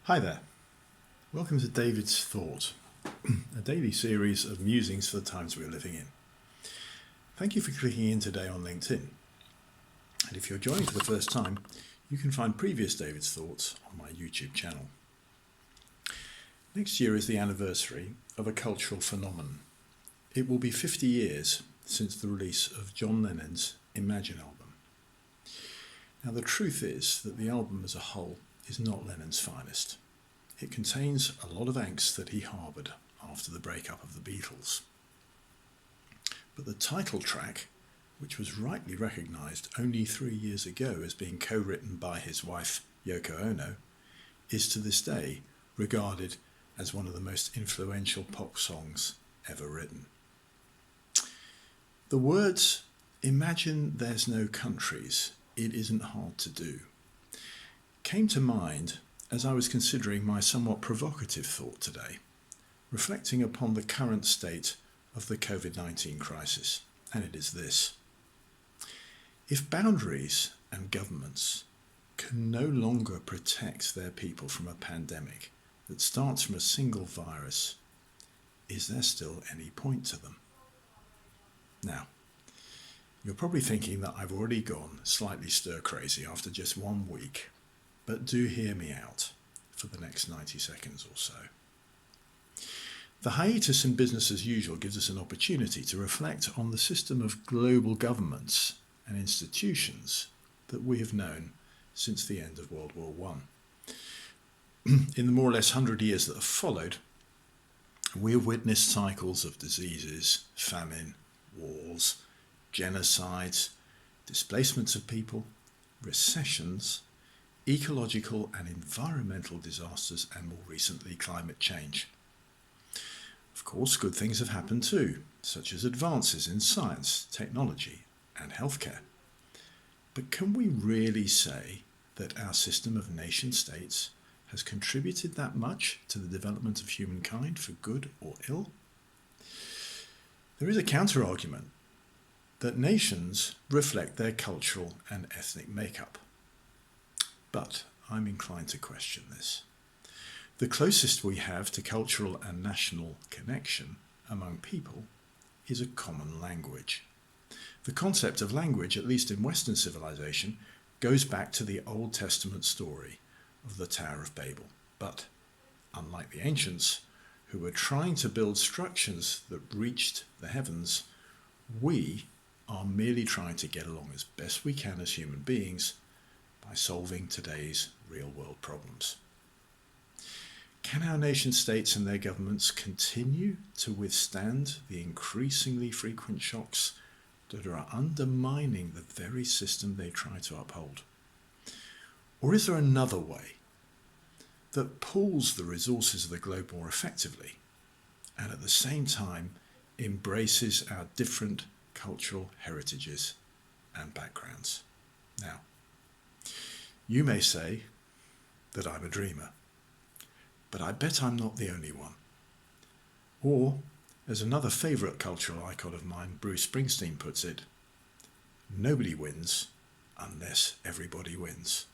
Hi there. Welcome to David's Thought, a daily series of musings for the times we're living in. Thank you for clicking in today on LinkedIn. And if you're joining for the first time, you can find previous David's Thoughts on my YouTube channel. Next year is the anniversary of a cultural phenomenon. It will be 50 years since the release of John Lennon's Imagine album. Now the truth is that the album as a whole is not Lennon's finest. It contains a lot of angst that he harboured after the breakup of the Beatles. But the title track, which was rightly recognised only 3 years ago as being co-written by his wife Yoko Ono, is to this day regarded as one of the most influential pop songs ever written. The words, "Imagine there's no countries, it isn't hard to do," came to mind as I was considering my somewhat provocative thought today, reflecting upon the current state of the COVID-19 crisis, and it is this. If boundaries and governments can no longer protect their people from a pandemic that starts from a single virus, is there still any point to them? Now, you're probably thinking that I've already gone slightly stir-crazy after just 1 week, but do hear me out for the next 90 seconds or so. The hiatus in business as usual gives us an opportunity to reflect on the system of global governments and institutions that we have known since the end of World War I. In the more or less 100 years that have followed, we have witnessed cycles of diseases, famine, wars, genocides, displacements of people, recessions, ecological and environmental disasters, and more recently climate change. Of course, good things have happened too, such as advances in science, technology and healthcare. But can we really say that our system of nation states has contributed that much to the development of humankind for good or ill? There is a counter-argument that nations reflect their cultural and ethnic makeup. But I'm inclined to question this. The closest we have to cultural and national connection among people is a common language. The concept of language, at least in Western civilization, goes back to the Old Testament story of the Tower of Babel. But unlike the ancients, who were trying to build structures that reached the heavens, we are merely trying to get along as best we can as human beings by solving today's real-world problems. Can our nation-states and their governments continue to withstand the increasingly frequent shocks that are undermining the very system they try to uphold? Or is there another way that pools the resources of the globe more effectively and at the same time embraces our different cultural heritages and backgrounds? Now, you may say that I'm a dreamer, but I bet I'm not the only one. Or, as another favourite cultural icon of mine, Bruce Springsteen, puts it, nobody wins unless everybody wins.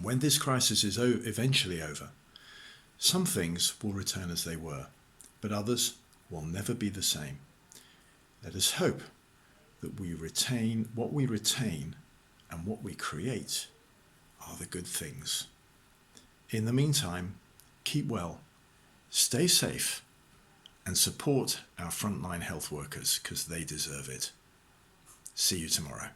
When this crisis is eventually over, some things will return as they were, but others will never be the same. Let us hope that we retain what we retain, and what we create are the good things. In the meantime, keep well, stay safe, and support our frontline health workers because they deserve it. See you tomorrow.